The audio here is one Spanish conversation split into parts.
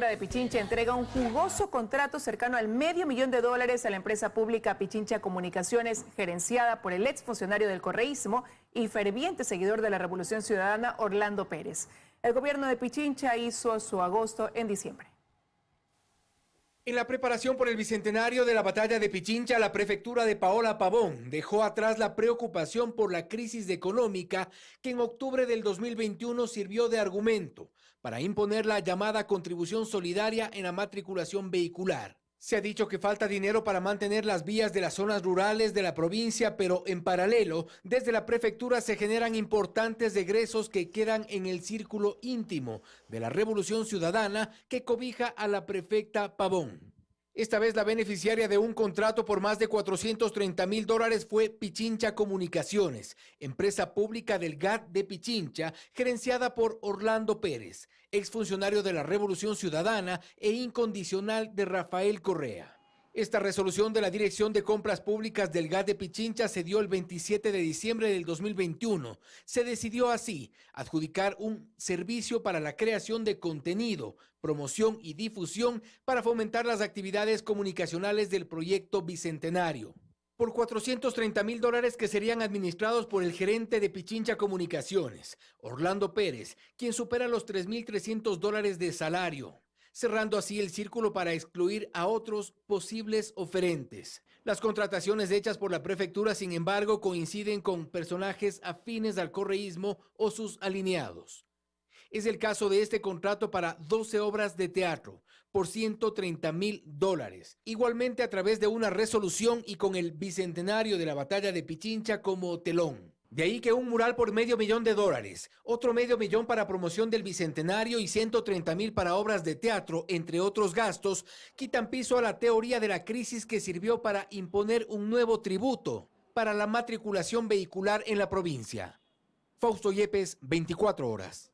La de Pichincha entrega un jugoso contrato cercano al $500,000 a la empresa pública Pichincha Comunicaciones, gerenciada por el exfuncionario del correísmo y ferviente seguidor de la Revolución Ciudadana, Orlando Pérez. El gobierno de Pichincha hizo su agosto en diciembre. En la preparación por el bicentenario de la batalla de Pichincha, la prefectura de Paola Pavón dejó atrás la preocupación por la crisis económica que en octubre del 2021 sirvió de argumento para imponer la llamada contribución solidaria en la matriculación vehicular. Se ha dicho que falta dinero para mantener las vías de las zonas rurales de la provincia, pero en paralelo, desde la prefectura se generan importantes egresos que quedan en el círculo íntimo de la Revolución Ciudadana que cobija a la prefecta Pavón. Esta vez la beneficiaria de un contrato por más de $430,000 fue Pichincha Comunicaciones, empresa pública del GAT de Pichincha, gerenciada por Orlando Pérez, exfuncionario de la Revolución Ciudadana e incondicional de Rafael Correa. Esta resolución de la Dirección de Compras Públicas del GAT de Pichincha se dio el 27 de diciembre del 2021. Se decidió así adjudicar un servicio para la creación de contenido, promoción y difusión para fomentar las actividades comunicacionales del proyecto bicentenario. Por $430,000 que serían administrados por el gerente de Pichincha Comunicaciones, Orlando Pérez, quien supera los $3,300 de salario, cerrando así el círculo para excluir a otros posibles oferentes. Las contrataciones hechas por la prefectura, sin embargo, coinciden con personajes afines al correísmo o sus alineados. Es el caso de este contrato para 12 obras de teatro por $130,000, igualmente a través de una resolución y con el bicentenario de la batalla de Pichincha como telón. De ahí que un mural por $500,000, otro $500,000 para promoción del bicentenario y $130,000 para obras de teatro, entre otros gastos, quitan piso a la teoría de la crisis que sirvió para imponer un nuevo tributo para la matriculación vehicular en la provincia. Fausto Yepes, 24 horas.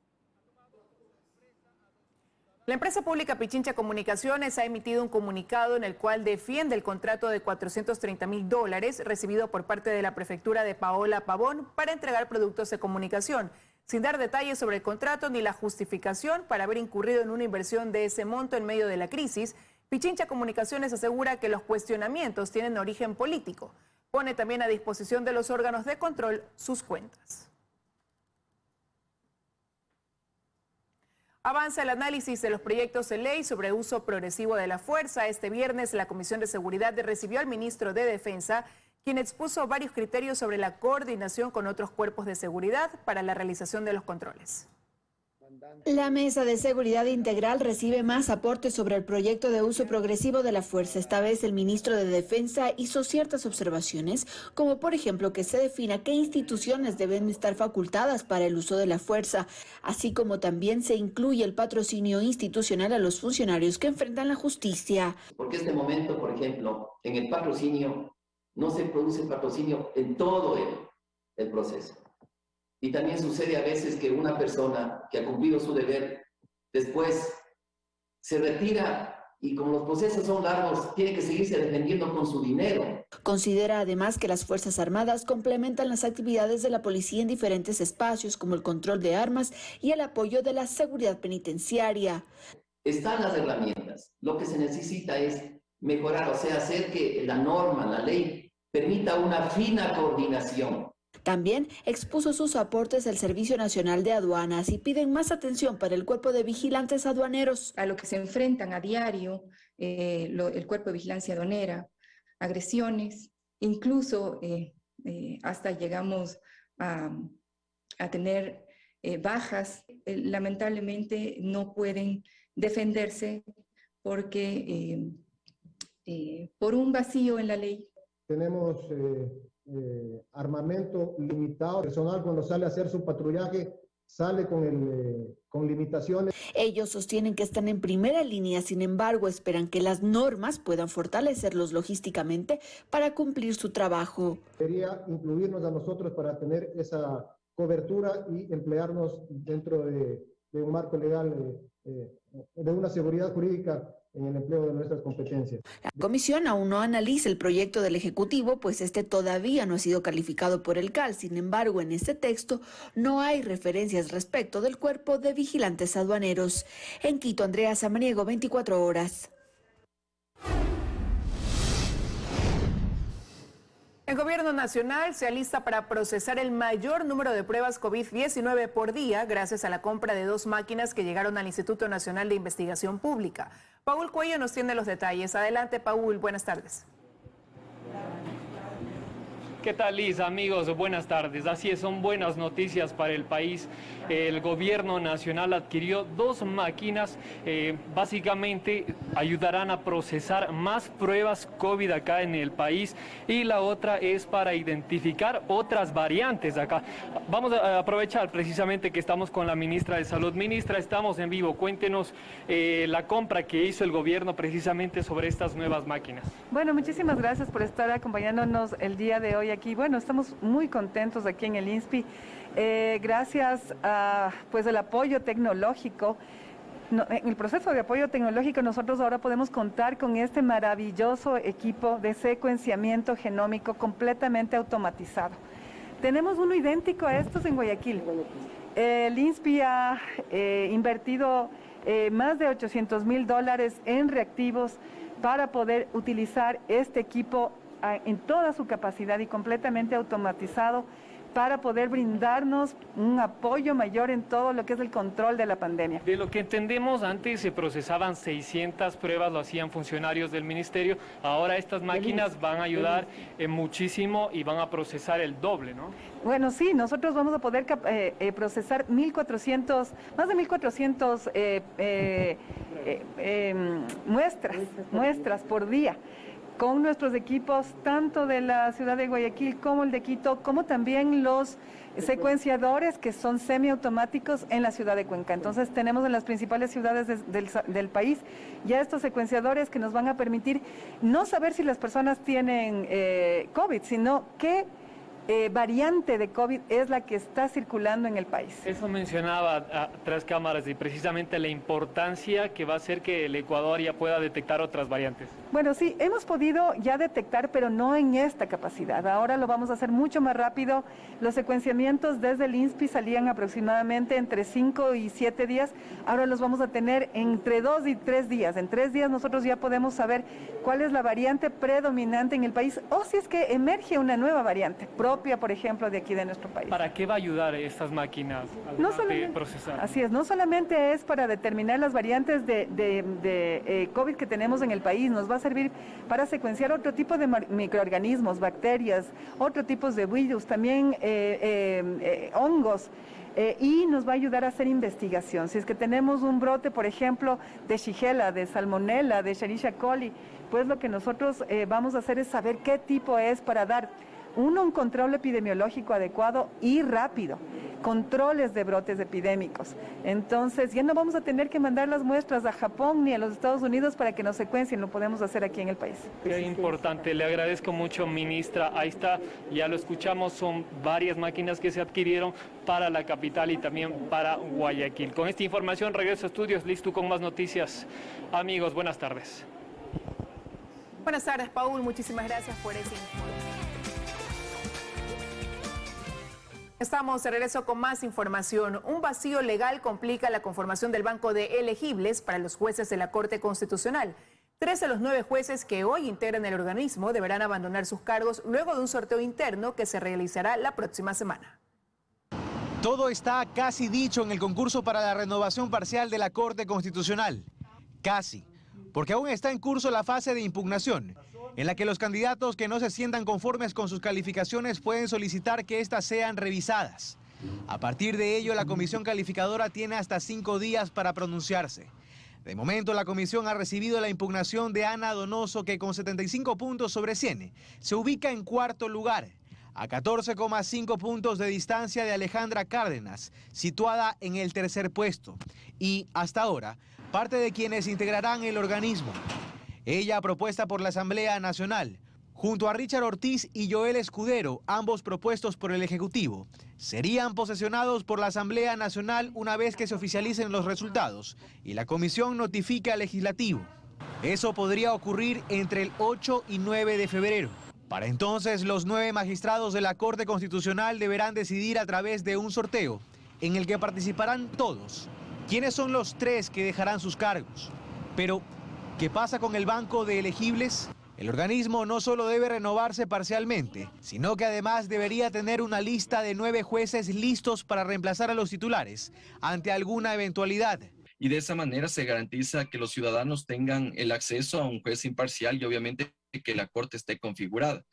La empresa pública Pichincha Comunicaciones ha emitido un comunicado en el cual defiende el contrato de $430,000 recibido por parte de la prefectura de Paola Pavón para entregar productos de comunicación, sin dar detalles sobre el contrato ni la justificación para haber incurrido en una inversión de ese monto en medio de la crisis. Pichincha Comunicaciones asegura que los cuestionamientos tienen origen político. Pone también a disposición de los órganos de control sus cuentas. Avanza el análisis de los proyectos de ley sobre uso progresivo de la fuerza. Este viernes la Comisión de Seguridad recibió al ministro de Defensa, quien expuso varios criterios sobre la coordinación con otros cuerpos de seguridad para la realización de los controles. La Mesa de Seguridad Integral recibe más aportes sobre el proyecto de uso progresivo de la fuerza. Esta vez el ministro de Defensa hizo ciertas observaciones, como por ejemplo que se defina qué instituciones deben estar facultadas para el uso de la fuerza, así como también se incluye el patrocinio institucional a los funcionarios que enfrentan la justicia. Porque en este momento, por ejemplo, en el patrocinio, no se produce patrocinio en todo el proceso. Y también sucede a veces que una persona que ha cumplido su deber, después se retira y como los procesos son largos, tiene que seguirse defendiendo con su dinero. Considera además que las Fuerzas Armadas complementan las actividades de la policía en diferentes espacios, como el control de armas y el apoyo de la seguridad penitenciaria. Están las herramientas. Lo que se necesita es mejorar, o sea, hacer que la norma, la ley, permita una fina coordinación. También expuso sus aportes el Servicio Nacional de Aduanas y piden más atención para el Cuerpo de Vigilantes Aduaneros. A lo que se enfrentan a diario el Cuerpo de Vigilancia Aduanera, agresiones, incluso hasta llegamos a tener bajas. Lamentablemente no pueden defenderse porque por un vacío en la ley. Tenemos armamento limitado, personal cuando sale a hacer su patrullaje sale con limitaciones. Ellos sostienen que están en primera línea, sin embargo esperan que las normas puedan fortalecerlos logísticamente para cumplir su trabajo. Quería incluirnos a nosotros para tener esa cobertura y emplearnos dentro de un marco legal, de una seguridad jurídica en el empleo de nuestras competencias. La comisión aún no analiza el proyecto del Ejecutivo, pues este todavía no ha sido calificado por el CAL. Sin embargo, en este texto no hay referencias respecto del Cuerpo de Vigilantes Aduaneros. En Quito, Andrea Samaniego, 24 horas. El gobierno nacional se alista para procesar el mayor número de pruebas COVID-19 por día gracias a la compra de 2 máquinas que llegaron al Instituto Nacional de Investigación Pública. Paul Cuello nos tiene los detalles. Adelante, Paul, buenas tardes. ¿Qué tal, Liz? Amigos, buenas tardes. Así es, son buenas noticias para el país. El gobierno nacional adquirió 2 máquinas, básicamente ayudarán a procesar más pruebas COVID acá en el país, y la otra es para identificar otras variantes acá. Vamos a aprovechar precisamente que estamos con la ministra de Salud. Ministra, estamos en vivo. Cuéntenos la compra que hizo el gobierno precisamente sobre estas nuevas máquinas. Bueno, muchísimas gracias por estar acompañándonos el día de hoy aquí. Bueno, estamos muy contentos aquí en el INSPI, gracias a pues el apoyo tecnológico. En el proceso de apoyo tecnológico nosotros ahora podemos contar con este maravilloso equipo de secuenciamiento genómico completamente automatizado. Tenemos uno idéntico a estos en Guayaquil. El INSPI ha invertido más de $800.000 en reactivos para poder utilizar este equipo en toda su capacidad y completamente automatizado para poder brindarnos un apoyo mayor en todo lo que es el control de la pandemia. De lo que entendemos, antes se procesaban 600 pruebas, lo hacían funcionarios del ministerio. Ahora estas máquinas van a ayudar muchísimo y van a procesar el doble, ¿no? Bueno, sí, nosotros vamos a poder procesar más de 1.400 muestras por día, con nuestros equipos tanto de la ciudad de Guayaquil como el de Quito, como también los secuenciadores que son semiautomáticos en la ciudad de Cuenca. Entonces tenemos en las principales ciudades del país ya estos secuenciadores que nos van a permitir no saber si las personas tienen COVID, sino qué variante de COVID es la que está circulando en el país. Eso mencionaba tras cámaras, y precisamente la importancia que va a hacer que el Ecuador ya pueda detectar otras variantes. Bueno, sí, hemos podido ya detectar, pero no en esta capacidad. Ahora lo vamos a hacer mucho más rápido. Los secuenciamientos desde el INSPI salían aproximadamente entre 5 y 7 días. Ahora los vamos a tener entre 2 y 3 días. En 3 días nosotros ya podemos saber cuál es la variante predominante en el país, o si es que emerge una nueva variante propia, por ejemplo, de aquí de nuestro país. ¿Para qué va a ayudar estas máquinas de procesar? Así es, no solamente es para determinar las variantes de COVID que tenemos en el país, nos va a servir para secuenciar otro tipo de microorganismos, bacterias, otro tipo de virus, también hongos. Y nos va a ayudar a hacer investigación. Si es que tenemos un brote, por ejemplo, de Shigella, de Salmonella, de Escherichia coli, pues lo que nosotros vamos a hacer es saber qué tipo es para dar un control epidemiológico adecuado y rápido, controles de brotes epidémicos. Entonces ya no vamos a tener que mandar las muestras a Japón ni a los Estados Unidos para que nos secuencien, lo podemos hacer aquí en el país. Qué importante, le agradezco mucho, ministra. Ahí está, ya lo escuchamos, son varias máquinas que se adquirieron para la capital y también para Guayaquil. Con esta información regreso a estudios, listo con más noticias. Amigos, buenas tardes. Buenas tardes, Paul, muchísimas gracias por ese informe. Estamos de regreso con más información. Un vacío legal complica la conformación del banco de elegibles para los jueces de la Corte Constitucional. 3 de los 9 jueces que hoy integran el organismo deberán abandonar sus cargos luego de un sorteo interno que se realizará la próxima semana. Todo está casi dicho en el concurso para la renovación parcial de la Corte Constitucional. Casi, porque aún está en curso la fase de impugnación, en la que los candidatos que no se sientan conformes con sus calificaciones pueden solicitar que éstas sean revisadas. A partir de ello, la comisión calificadora tiene hasta 5 días para pronunciarse. De momento, la comisión ha recibido la impugnación de Ana Donoso, que con 75 puntos sobre 100 se ubica en cuarto lugar, a 14,5 puntos de distancia de Alejandra Cárdenas, situada en el tercer puesto, y hasta ahora, parte de quienes integrarán el organismo. Ella, propuesta por la Asamblea Nacional, junto a Richard Ortiz y Joel Escudero, ambos propuestos por el Ejecutivo, serían posesionados por la Asamblea Nacional una vez que se oficialicen los resultados y la Comisión notifique al Legislativo. Eso podría ocurrir entre el 8 y 9 de febrero. Para entonces, los 9 magistrados de la Corte Constitucional deberán decidir a través de un sorteo en el que participarán todos. ¿Quiénes son los 3 que dejarán sus cargos? Pero, ¿qué pasa con el banco de elegibles? El organismo no solo debe renovarse parcialmente, sino que además debería tener una lista de 9 jueces listos para reemplazar a los titulares ante alguna eventualidad. Y de esa manera se garantiza que los ciudadanos tengan el acceso a un juez imparcial y obviamente que la Corte esté configurada.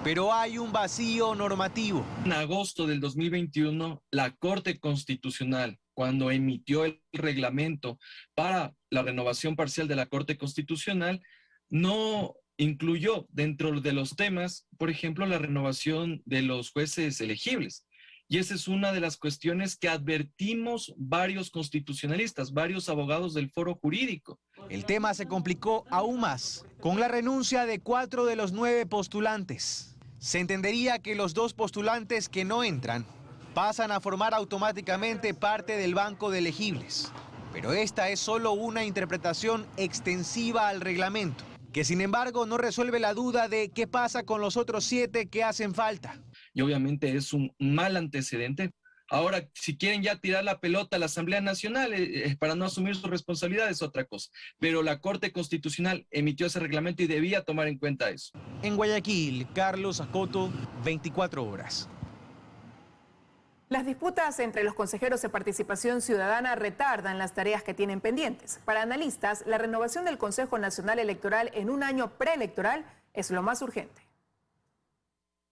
Pero hay un vacío normativo. En agosto del 2021, la Corte Constitucional, cuando emitió el reglamento para la renovación parcial de la Corte Constitucional, no incluyó dentro de los temas, por ejemplo, la renovación de los jueces elegibles. Y esa es una de las cuestiones que advertimos varios constitucionalistas, varios abogados del foro jurídico. El tema se complicó aún más con la renuncia de 4 de los 9 postulantes. Se entendería que los 2 postulantes que no entran pasan a formar automáticamente parte del banco de elegibles. Pero esta es solo una interpretación extensiva al reglamento, que sin embargo no resuelve la duda de qué pasa con los otros 7 que hacen falta. Y obviamente es un mal antecedente. Ahora, si quieren ya tirar la pelota a la Asamblea Nacional para no asumir su responsabilidad es otra cosa. Pero la Corte Constitucional emitió ese reglamento y debía tomar en cuenta eso. En Guayaquil, Carlos Acoto, 24 horas. Las disputas entre los consejeros de participación ciudadana retardan las tareas que tienen pendientes. Para analistas, la renovación del Consejo Nacional Electoral en un año preelectoral es lo más urgente.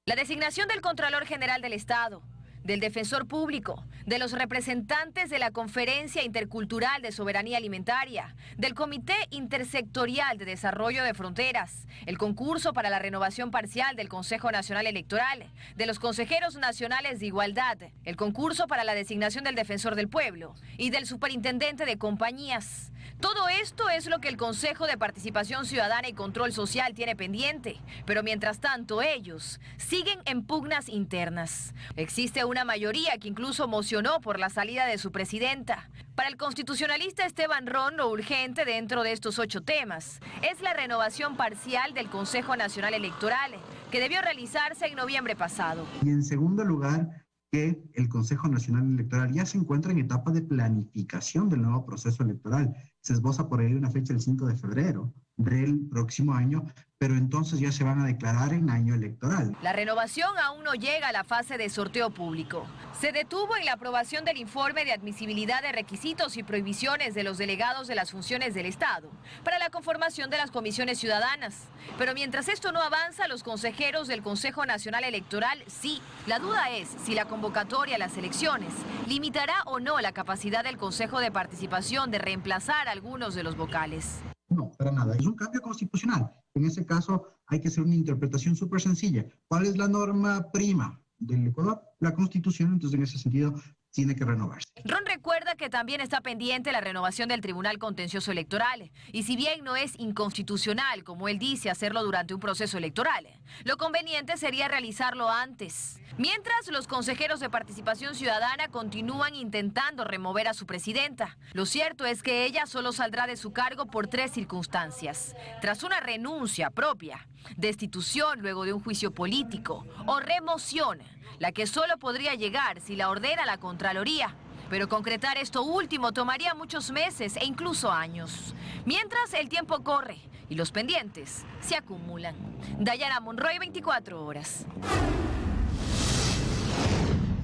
La designación del Contralor General del Estado, del Defensor Público, de los representantes de la Conferencia Intercultural de Soberanía Alimentaria, del Comité Intersectorial de Desarrollo de Fronteras, el concurso para la renovación parcial del Consejo Nacional Electoral, de los consejeros nacionales de igualdad, el concurso para la designación del Defensor del Pueblo y del Superintendente de Compañías. Todo esto es lo que el Consejo de Participación Ciudadana y Control Social tiene pendiente, pero mientras tanto ellos siguen en pugnas internas. Existe una mayoría que incluso mocionó por la salida de su presidenta. Para el constitucionalista Esteban Ron, lo urgente dentro de estos 8 temas es la renovación parcial del Consejo Nacional Electoral, que debió realizarse en noviembre pasado. Y en segundo lugar, que el Consejo Nacional Electoral ya se encuentra en etapa de planificación del nuevo proceso electoral. Se esboza por ahí una fecha el 5 de febrero del próximo año, pero entonces ya se van a declarar en año electoral. La renovación aún no llega a la fase de sorteo público. Se detuvo en la aprobación del informe de admisibilidad de requisitos y prohibiciones de los delegados de las funciones del Estado para la conformación de las comisiones ciudadanas. Pero mientras esto no avanza, los consejeros del Consejo Nacional Electoral sí. La duda es si la convocatoria a las elecciones limitará o no la capacidad del Consejo de Participación de reemplazar a algunos de los vocales. No, para nada. Es un cambio constitucional. En ese caso hay que hacer una interpretación súper sencilla. ¿Cuál es la norma prima del Ecuador? La Constitución, entonces en ese sentido tiene que renovarse. Ron recuerda que también está pendiente la renovación del Tribunal Contencioso Electoral. Y si bien no es inconstitucional, como él dice, hacerlo durante un proceso electoral, lo conveniente sería realizarlo antes. Mientras, los consejeros de Participación Ciudadana continúan intentando remover a su presidenta. Lo cierto es que ella solo saldrá de su cargo por 3 circunstancias. Tras una renuncia propia, destitución luego de un juicio político o remoción, la que solo podría llegar si la ordena la Contraloría. Pero concretar esto último tomaría muchos meses e incluso años. Mientras, el tiempo corre y los pendientes se acumulan. Dayana Monroy, 24 horas.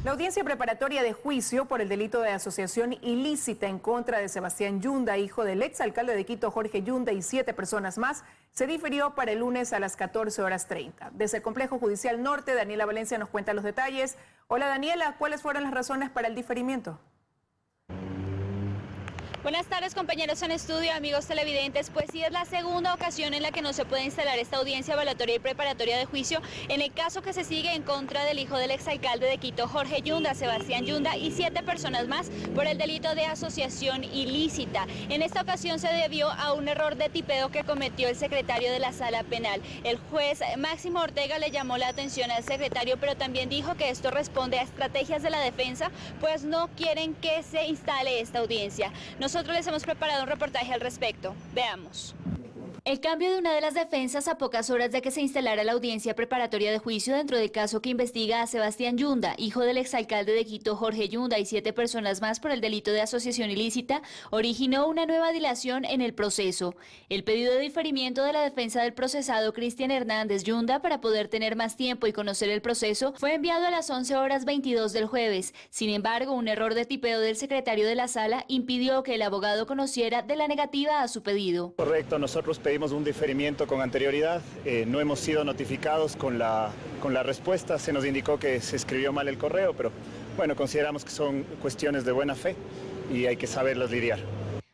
La audiencia preparatoria de juicio por el delito de asociación ilícita en contra de Sebastián Yunda, hijo del exalcalde de Quito, Jorge Yunda, y 7 personas más, se difirió para el lunes a las 14:30. Desde el Complejo Judicial Norte, Daniela Valencia nos cuenta los detalles. Hola Daniela, ¿cuáles fueron las razones para el diferimiento? Buenas tardes, compañeros en estudio, amigos televidentes. Pues sí, es la segunda ocasión en la que no se puede instalar esta audiencia evaluatoria y preparatoria de juicio en el caso que se sigue en contra del hijo del exalcalde de Quito, Jorge Yunda, Sebastián Yunda, y 7 personas más por el delito de asociación ilícita. En esta ocasión se debió a un error de tipeo que cometió el secretario de la Sala Penal. El juez Máximo Ortega le llamó la atención al secretario, pero también dijo que esto responde a estrategias de la defensa, pues no quieren que se instale esta audiencia. Nosotros les hemos preparado un reportaje al respecto. Veamos. El cambio de una de las defensas a pocas horas de que se instalara la audiencia preparatoria de juicio dentro del caso que investiga a Sebastián Yunda, hijo del exalcalde de Quito Jorge Yunda y 7 personas más por el delito de asociación ilícita, originó una nueva dilación en el proceso. El pedido de diferimiento de la defensa del procesado Cristian Hernández Yunda para poder tener más tiempo y conocer el proceso fue enviado a las 11:22 del jueves. Sin embargo, un error de tipeo del secretario de la sala impidió que el abogado conociera de la negativa a su pedido. Correcto, nosotros pedimos un diferimiento con anterioridad, no hemos sido notificados con la respuesta, se nos indicó que se escribió mal el correo, pero bueno, consideramos que son cuestiones de buena fe y hay que saberlas lidiar.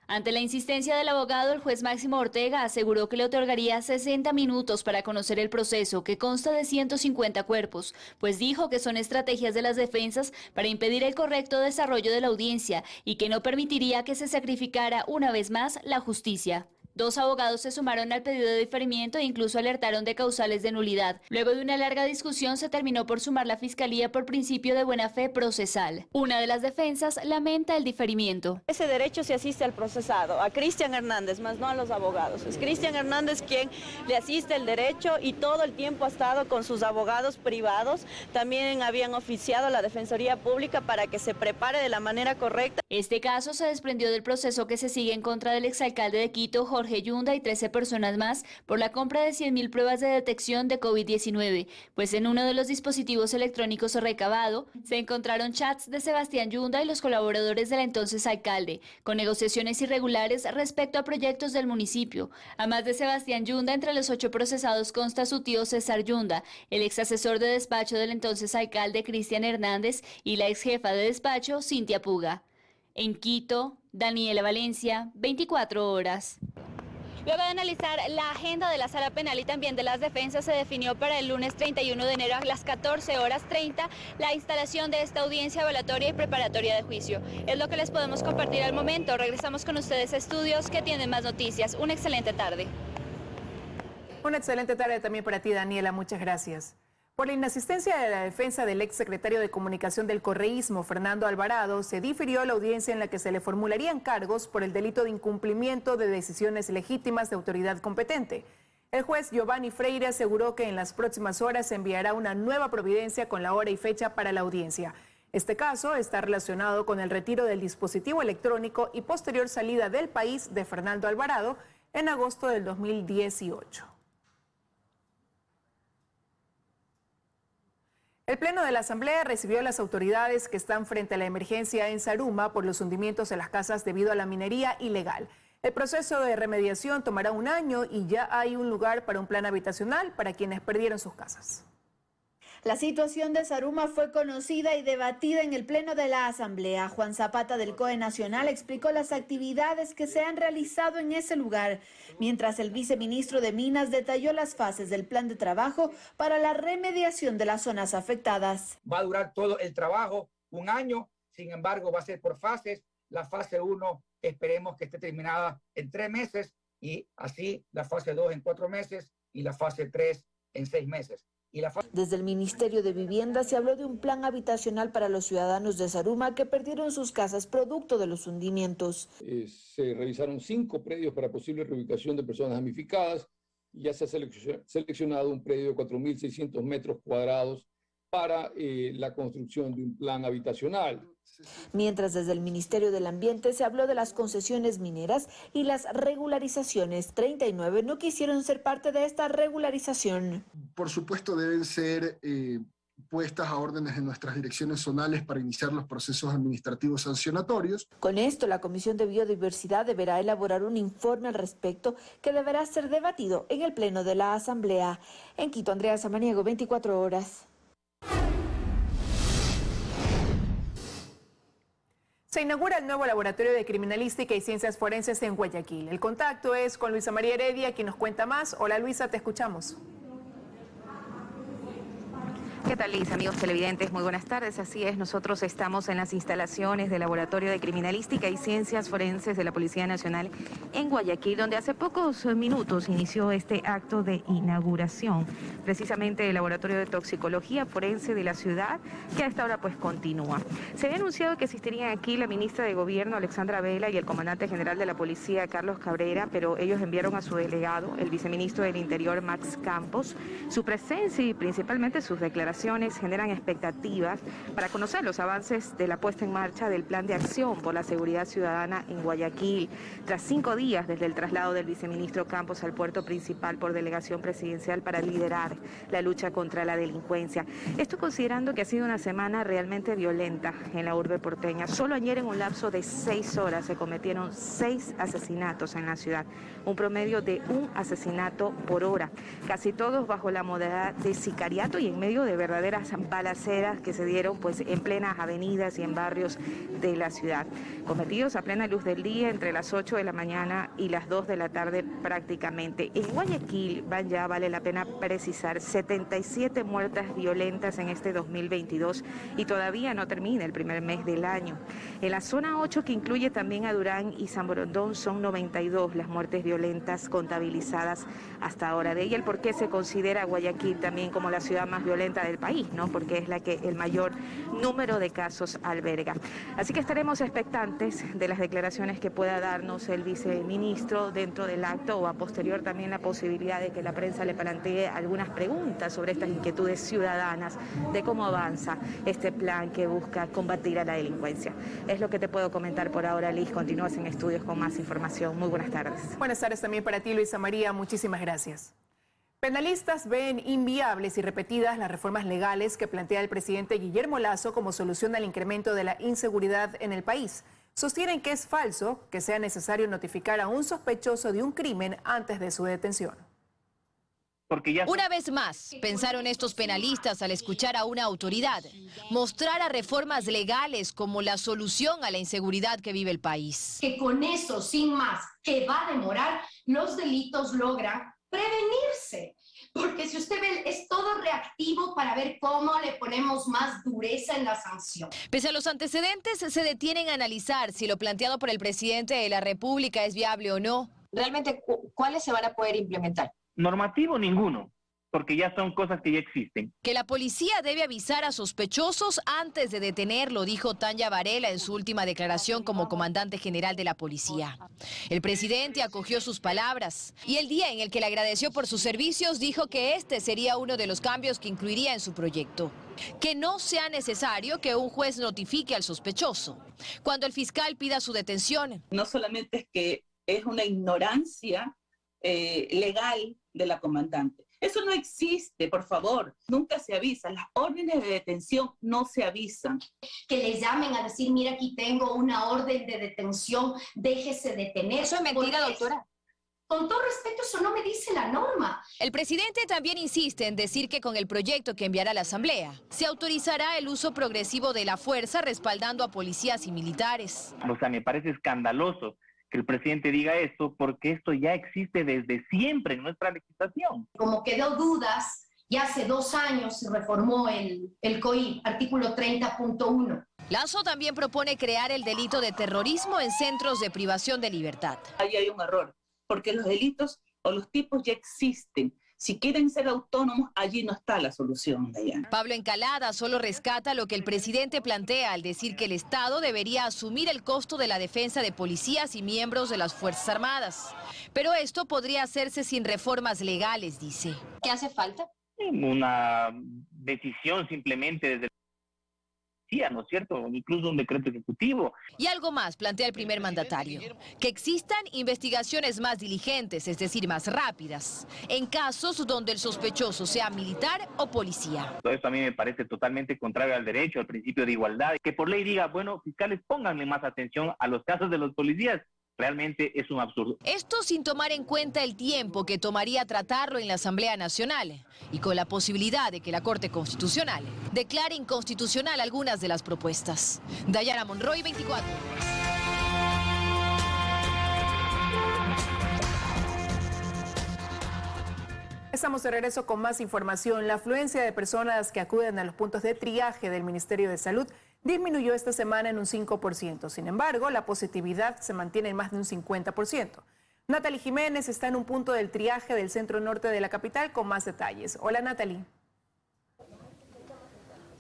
Ante la insistencia del abogado, el juez Máximo Ortega aseguró que le otorgaría 60 minutos para conocer el proceso, que consta de 150 cuerpos, pues dijo que son estrategias de las defensas para impedir el correcto desarrollo de la audiencia y que no permitiría que se sacrificara una vez más la justicia. 2 abogados se sumaron al pedido de diferimiento e incluso alertaron de causales de nulidad. Luego de una larga discusión se terminó por sumar la Fiscalía por principio de buena fe procesal. Una de las defensas lamenta el diferimiento. Ese derecho se asiste al procesado, a Cristian Hernández, más no a los abogados. Es Cristian Hernández quien le asiste el derecho y todo el tiempo ha estado con sus abogados privados. También habían oficiado a la Defensoría Pública para que se prepare de la manera correcta. Este caso se desprendió del proceso que se sigue en contra del exalcalde de Quito, Jorge Yunda, y 13 personas más por la compra de 100.000 pruebas de detección de COVID-19, pues en uno de los dispositivos electrónicos recabado se encontraron chats de Sebastián Yunda y los colaboradores del entonces alcalde, con negociaciones irregulares respecto a proyectos del municipio. Además de Sebastián Yunda, entre los 8 procesados consta su tío César Yunda, el ex asesor de despacho del entonces alcalde Cristian Hernández y la ex jefa de despacho Cintia Puga. En Quito, Daniela Valencia, 24 horas. Luego de analizar la agenda de la Sala Penal y también de las defensas, se definió para el lunes 31 de enero a las 14:30 la instalación de esta audiencia evaluatoria y preparatoria de juicio. Es lo que les podemos compartir al momento. Regresamos con ustedes a estudios que tienen más noticias. Una excelente tarde. Una excelente tarde también para ti, Daniela. Muchas gracias. Por la inasistencia de la defensa del exsecretario de Comunicación del Correísmo, Fernando Alvarado, se difirió la audiencia en la que se le formularían cargos por el delito de incumplimiento de decisiones legítimas de autoridad competente. El juez Giovanni Freire aseguró que en las próximas horas se enviará una nueva providencia con la hora y fecha para la audiencia. Este caso está relacionado con el retiro del dispositivo electrónico y posterior salida del país de Fernando Alvarado en agosto del 2018. El Pleno de la Asamblea recibió a las autoridades que están frente a la emergencia en Zaruma por los hundimientos de las casas debido a la minería ilegal. El proceso de remediación tomará 1 año y ya hay un lugar para un plan habitacional para quienes perdieron sus casas. La situación de Zaruma fue conocida y debatida en el Pleno de la Asamblea. Juan Zapata del COE Nacional explicó las actividades que se han realizado en ese lugar, mientras el viceministro de Minas detalló las fases del plan de trabajo para la remediación de las zonas afectadas. Va a durar todo el trabajo 1 año, sin embargo va a ser por fases. La fase 1 esperemos que esté terminada en 3 meses y así la fase 2 en 4 meses y la fase 3 en 6 meses. Desde el Ministerio de Vivienda se habló de un plan habitacional para los ciudadanos de Zaruma que perdieron sus casas producto de los hundimientos. Se revisaron 5 predios para posible reubicación de personas damnificadas y ya se ha seleccionado un predio de 4.600 metros cuadrados para la construcción de un plan habitacional. Mientras desde el Ministerio del Ambiente se habló de las concesiones mineras y las regularizaciones. 39 no quisieron ser parte de esta regularización. Por supuesto deben ser puestas a órdenes de nuestras direcciones zonales para iniciar los procesos administrativos sancionatorios. Con esto, la Comisión de Biodiversidad deberá elaborar un informe al respecto que deberá ser debatido en el Pleno de la Asamblea. En Quito, Andrea Samaniego, 24 horas. Se inaugura el nuevo Laboratorio de Criminalística y Ciencias Forenses en Guayaquil. El contacto es con Luisa María Heredia, quien nos cuenta más. Hola Luisa, te escuchamos. ¿Qué tal, Liz? Amigos televidentes, muy buenas tardes. Así es, nosotros estamos en las instalaciones del Laboratorio de Criminalística y Ciencias Forenses de la Policía Nacional en Guayaquil, donde hace pocos minutos inició este acto de inauguración, precisamente el Laboratorio de Toxicología Forense de la ciudad, que a esta hora pues continúa. Se había anunciado que asistirían aquí la ministra de Gobierno, Alexandra Vela, y el comandante general de la Policía, Carlos Cabrera, pero ellos enviaron a su delegado, el viceministro del Interior, Max Campos. Su presencia y principalmente sus declaraciones generan expectativas para conocer los avances de la puesta en marcha del Plan de Acción por la Seguridad Ciudadana en Guayaquil, tras 5 días desde el traslado del viceministro Campos al puerto principal por delegación presidencial para liderar la lucha contra la delincuencia. Esto considerando que ha sido una semana realmente violenta en la urbe porteña. Solo ayer, en un lapso de 6 horas, se cometieron 6 asesinatos en la ciudad, un promedio de 1 asesinato por hora, casi todos bajo la modalidad de sicariato y en medio de verdaderas balaceras que se dieron pues en plenas avenidas y en barrios de la ciudad, cometidos a plena luz del día entre las 8 de la mañana y las 2 de la tarde prácticamente. En Guayaquil van ya, vale la pena precisar, 77 muertes violentas en este 2022 y todavía no termina el primer mes del año. En la zona 8, que incluye también a Durán y San Borondón, son 92 las muertes violentas contabilizadas hasta ahora. De ahí el por qué se considera Guayaquil también como la ciudad más violenta del país, ¿no? Porque es la que el mayor número de casos alberga. Así que estaremos expectantes de las declaraciones que pueda darnos el viceministro dentro del acto, o a posterior también la posibilidad de que la prensa le plantee algunas preguntas sobre estas inquietudes ciudadanas de cómo avanza este plan que busca combatir a la delincuencia. Es lo que te puedo comentar por ahora, Liz. Continúas en estudios con más información. Muy buenas tardes. Buenas tardes también para ti, Luisa María. Muchísimas gracias. Penalistas ven inviables y repetidas las reformas legales que plantea el presidente Guillermo Lasso como solución al incremento de la inseguridad en el país. Sostienen que es falso que sea necesario notificar a un sospechoso de un crimen antes de su detención. Una vez más, pensaron estos penalistas al escuchar a una autoridad mostrar a reformas legales como la solución a la inseguridad que vive el país. Que con eso, sin más, que va a demorar, los delitos logran prevenirse. Porque si usted ve, es todo reactivo para ver cómo le ponemos más dureza en la sanción. Pese a los antecedentes, se detienen a analizar si lo planteado por el presidente de la República es viable o no. Realmente, ¿cuáles se van a poder implementar? Normativo ninguno, porque ya son cosas que ya existen. Que la policía debe avisar a sospechosos antes de detenerlo, dijo Tanya Varela en su última declaración como comandante general de la policía. El presidente acogió sus palabras y el día en el que le agradeció por sus servicios dijo que este sería uno de los cambios que incluiría en su proyecto. Que no sea necesario que un juez notifique al sospechoso cuando el fiscal pida su detención. No solamente es que es una ignorancia legal de la comandante. Eso no existe, por favor. Nunca se avisa. Las órdenes de detención no se avisan. Que les llamen a decir, mira, aquí tengo una orden de detención, déjese detener. Eso es mentira, doctora. Con todo respeto, eso no me dice la norma. El presidente también insiste en decir que con el proyecto que enviará a la Asamblea se autorizará el uso progresivo de la fuerza respaldando a policías y militares. O sea, me parece escandaloso que el presidente diga esto, porque esto ya existe desde siempre en nuestra legislación. Como quedó dudas, ya hace 2 años se reformó el COI, artículo 30.1. Lasso también propone crear el delito de terrorismo en centros de privación de libertad. Ahí hay un error, porque los delitos o los tipos ya existen. Si quieren ser autónomos, allí no está la solución, Dayana. Pablo Encalada solo rescata lo que el presidente plantea al decir que el Estado debería asumir el costo de la defensa de policías y miembros de las Fuerzas Armadas. Pero esto podría hacerse sin reformas legales, dice. ¿Qué hace falta? Una decisión simplemente desde ¿no es cierto? Incluso un decreto ejecutivo. Y algo más plantea el primer mandatario, que existan investigaciones más diligentes, es decir, más rápidas, en casos donde el sospechoso sea militar o policía. Todo esto a mí me parece totalmente contrario al derecho, al principio de igualdad, que por ley diga, bueno, fiscales, pónganle más atención a los casos de los policías. Realmente es un absurdo. Esto sin tomar en cuenta el tiempo que tomaría tratarlo en la Asamblea Nacional y con la posibilidad de que la Corte Constitucional declare inconstitucional algunas de las propuestas. Dayana Monroy, 24. Estamos de regreso con más información. La afluencia de personas que acuden a los puntos de triaje del Ministerio de Salud disminuyó esta semana en un 5%. Sin embargo, la positividad se mantiene en más de un 50%. Natalie Jiménez está en un punto del triaje del centro norte de la capital con más detalles. Hola, Natalie.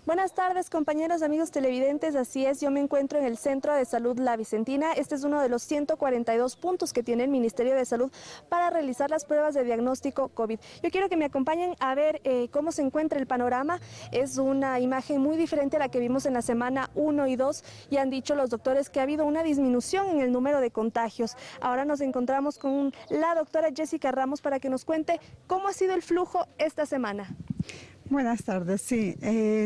Buenas tardes, compañeros, amigos televidentes. Así es, yo me encuentro en el Centro de Salud La Vicentina. Este es uno de los 142 puntos que tiene el Ministerio de Salud para realizar las pruebas de diagnóstico COVID. Yo quiero que me acompañen a ver cómo se encuentra el panorama. Es una imagen muy diferente a la que vimos en la semana 1 y 2 y han dicho los doctores que ha habido una disminución en el número de contagios. Ahora nos encontramos con la doctora Jessica Ramos para que nos cuente cómo ha sido el flujo esta semana. Buenas tardes, sí.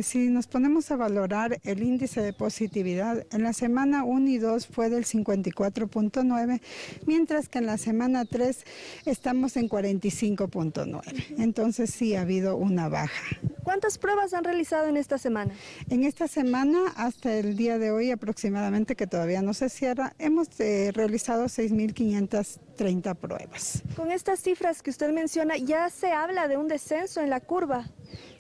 Si nos ponemos a valorar el índice de positividad, en la semana 1 y 2 fue del 54.9, mientras que en la semana 3 estamos en 45.9. Entonces sí ha habido una baja. ¿Cuántas pruebas han realizado en esta semana? En esta semana, hasta el día de hoy aproximadamente, que todavía no se cierra, hemos realizado 6.530 pruebas. Con estas cifras que usted menciona, ¿ya se habla de un descenso en la curva?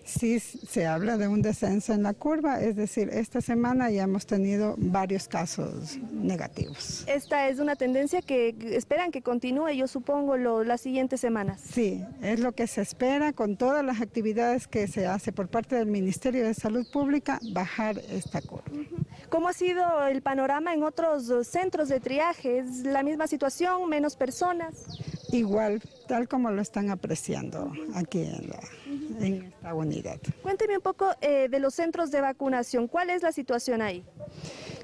Sí, se habla de un descenso en la curva, es decir, esta semana ya hemos tenido varios casos negativos. Esta es una tendencia que esperan que continúe, yo supongo, las siguientes semanas. Sí, es lo que se espera con todas las actividades que se hace por parte del Ministerio de Salud Pública, bajar esta curva. ¿Cómo ha sido el panorama en otros centros de triaje? ¿Es la misma situación, menos personas? Igual, tal como lo están apreciando aquí en esta unidad. Cuénteme un poco de los centros de vacunación. ¿Cuál es la situación ahí?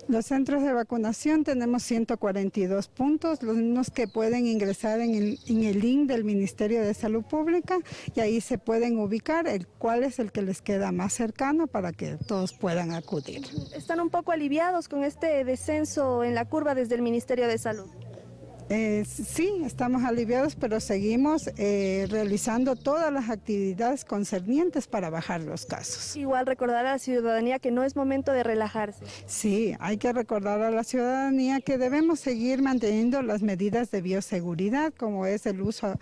Los centros de vacunación tenemos 142 puntos, los mismos que pueden ingresar en el link del Ministerio de Salud Pública y ahí se pueden ubicar cuál es el que les queda más cercano para que todos puedan acudir. ¿Están un poco aliviados con este descenso en la curva desde el Ministerio de Salud? Sí, estamos aliviados, pero seguimos realizando todas las actividades concernientes para bajar los casos. Igual recordar a la ciudadanía que no es momento de relajarse. Sí, hay que recordar a la ciudadanía que debemos seguir manteniendo las medidas de bioseguridad, como es el uso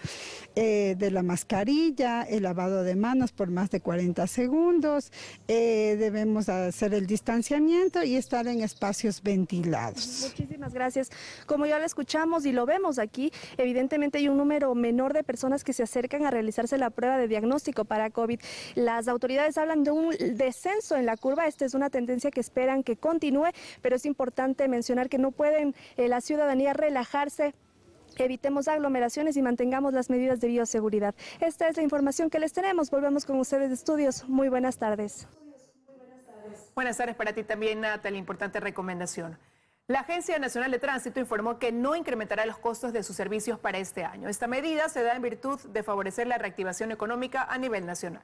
de la mascarilla, el lavado de manos por más de 40 segundos, debemos hacer el distanciamiento y estar en espacios ventilados. Muchísimas gracias. Como ya lo escuchamos y lo vemos aquí, evidentemente hay un número menor de personas que se acercan a realizarse la prueba de diagnóstico para COVID. Las autoridades hablan de un descenso en la curva. Esta es una tendencia que esperan que continúe, pero es importante mencionar que no pueden la ciudadanía relajarse. Evitemos aglomeraciones y mantengamos las medidas de bioseguridad. Esta es la información que les tenemos. Volvemos con ustedes de estudios. Muy buenas tardes. Buenas tardes para ti también, Natalie. Importante recomendación. La Agencia Nacional de Tránsito informó que no incrementará los costos de sus servicios para este año. Esta medida se da en virtud de favorecer la reactivación económica a nivel nacional.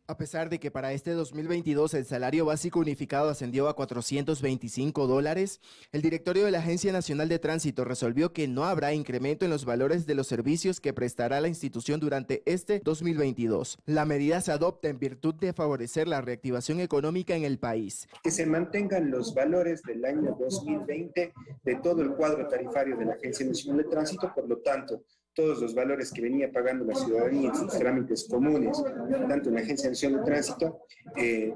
A pesar de que para este 2022 el salario básico unificado ascendió a $425, el directorio de la Agencia Nacional de Tránsito resolvió que no habrá incremento en los valores de los servicios que prestará la institución durante este 2022. La medida se adopta en virtud de favorecer la reactivación económica en el país. Que se mantengan los valores del año 2020 de todo el cuadro tarifario de la Agencia Nacional de Tránsito, por lo tanto, todos los valores que venía pagando la ciudadanía en sus trámites comunes, tanto en la Agencia Nacional de Tránsito,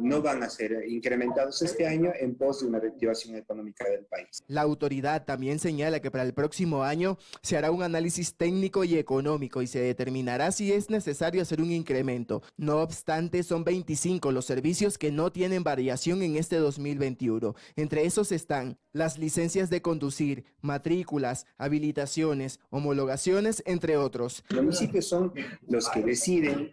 no van a ser incrementados este año en pos de una reactivación económica del país. La autoridad también señala que para el próximo año se hará un análisis técnico y económico y se determinará si es necesario hacer un incremento. No obstante, son 25 los servicios que no tienen variación en este 2021. Entre esos están las licencias de conducir, matrículas, habilitaciones, homologaciones, entre otros. Los municipios son los que deciden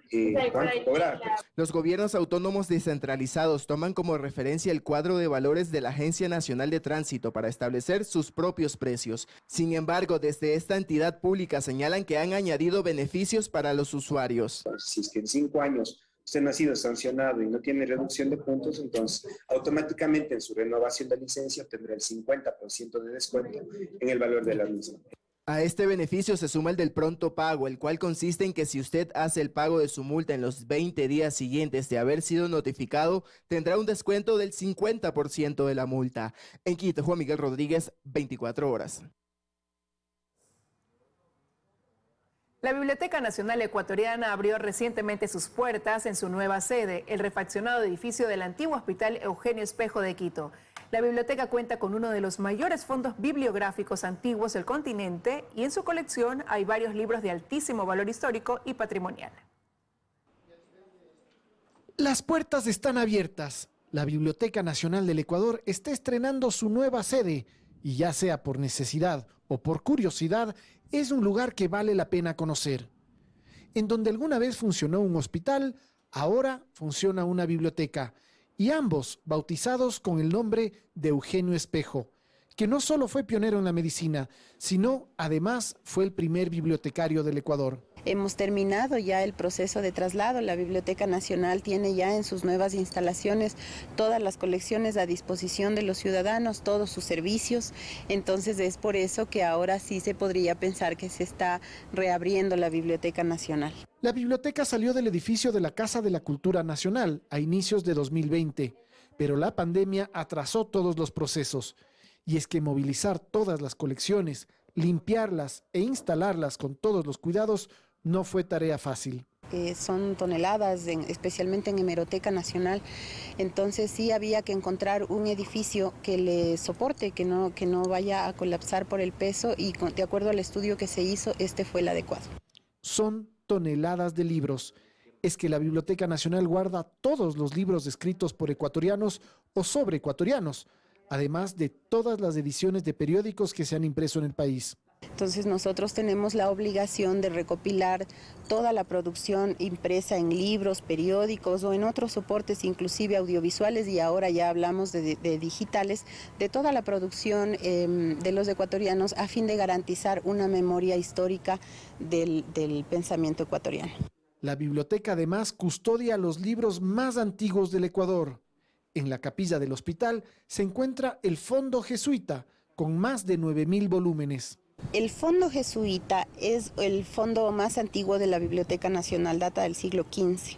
cuánto cobrar. Los gobiernos autónomos descentralizados toman como referencia el cuadro de valores de la Agencia Nacional de Tránsito para establecer sus propios precios. Sin embargo, desde esta entidad pública señalan que han añadido beneficios para los usuarios. Si es que en 5 años usted no ha sido sancionado y no tiene reducción de puntos, entonces automáticamente en su renovación de licencia tendrá el 50% de descuento en el valor de la misma. A este beneficio se suma el del pronto pago, el cual consiste en que si usted hace el pago de su multa en los 20 días siguientes de haber sido notificado, tendrá un descuento del 50% de la multa. En Quito, Juan Miguel Rodríguez, 24 horas. La Biblioteca Nacional Ecuatoriana abrió recientemente sus puertas en su nueva sede, el refaccionado edificio del antiguo Hospital Eugenio Espejo de Quito. La biblioteca cuenta con uno de los mayores fondos bibliográficos antiguos del continente y en su colección hay varios libros de altísimo valor histórico y patrimonial. Las puertas están abiertas. La Biblioteca Nacional del Ecuador está estrenando su nueva sede y ya sea por necesidad o por curiosidad, es un lugar que vale la pena conocer. En donde alguna vez funcionó un hospital, ahora funciona una biblioteca, y ambos bautizados con el nombre de Eugenio Espejo, que no solo fue pionero en la medicina, sino además fue el primer bibliotecario del Ecuador. Hemos terminado ya el proceso de traslado. La Biblioteca Nacional tiene ya en sus nuevas instalaciones todas las colecciones a disposición de los ciudadanos, todos sus servicios. Entonces es por eso que ahora sí se podría pensar que se está reabriendo la Biblioteca Nacional. La biblioteca salió del edificio de la Casa de la Cultura Nacional a inicios de 2020, pero la pandemia atrasó todos los procesos. Y es que movilizar todas las colecciones, limpiarlas e instalarlas con todos los cuidados no fue tarea fácil. Son toneladas, especialmente en Hemeroteca Nacional, entonces sí había que encontrar un edificio que le soporte, que no vaya a colapsar por el peso y de acuerdo al estudio que se hizo, este fue el adecuado. Son toneladas de libros. Es que la Biblioteca Nacional guarda todos los libros escritos por ecuatorianos o sobre ecuatorianos, además de todas las ediciones de periódicos que se han impreso en el país. Entonces nosotros tenemos la obligación de recopilar toda la producción impresa en libros, periódicos o en otros soportes, inclusive audiovisuales, y ahora ya hablamos de digitales, de toda la producción de los ecuatorianos a fin de garantizar una memoria histórica del pensamiento ecuatoriano. La biblioteca además custodia los libros más antiguos del Ecuador. En la capilla del hospital se encuentra el Fondo Jesuita, con más de 9.000 volúmenes. El Fondo Jesuita es el fondo más antiguo de la Biblioteca Nacional, data del siglo XV.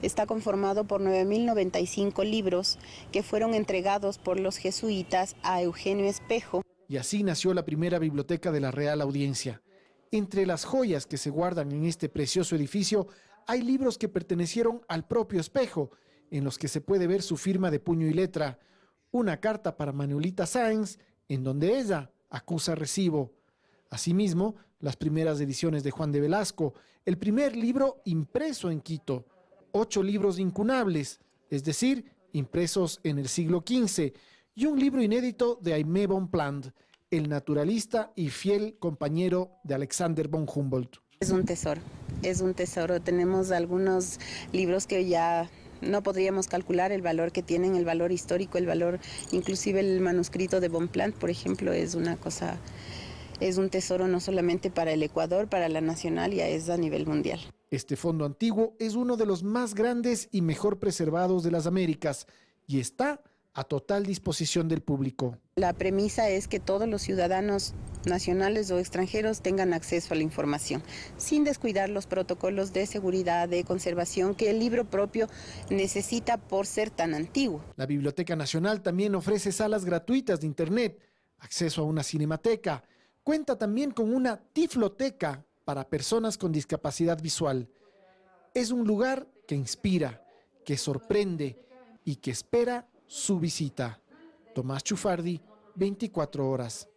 Está conformado por 9.095 libros que fueron entregados por los jesuitas a Eugenio Espejo. Y así nació la primera biblioteca de la Real Audiencia. Entre las joyas que se guardan en este precioso edificio, hay libros que pertenecieron al propio Espejo, en los que se puede ver su firma de puño y letra, una carta para Manuelita Sáenz, en donde ella acusa recibo. Asimismo, las primeras ediciones de Juan de Velasco, el primer libro impreso en Quito, 8 libros incunables, es decir, impresos en el siglo XV, y un libro inédito de Aimé Bonpland, el naturalista y fiel compañero de Alexander von Humboldt. Es un tesoro. Tenemos algunos libros que ya no podríamos calcular el valor que tienen, el valor histórico, el valor, inclusive el manuscrito de Bonpland, por ejemplo, es un tesoro no solamente para el Ecuador, para la nacional, ya es a nivel mundial. Este fondo antiguo es uno de los más grandes y mejor preservados de las Américas y está a total disposición del público. La premisa es que todos los ciudadanos nacionales o extranjeros tengan acceso a la información, sin descuidar los protocolos de seguridad, de conservación que el libro propio necesita por ser tan antiguo. La Biblioteca Nacional también ofrece salas gratuitas de internet, acceso a una cinemateca. Cuenta también con una tifloteca para personas con discapacidad visual. Es un lugar que inspira, que sorprende y que espera su visita. Tomás Chufardi, 24 horas.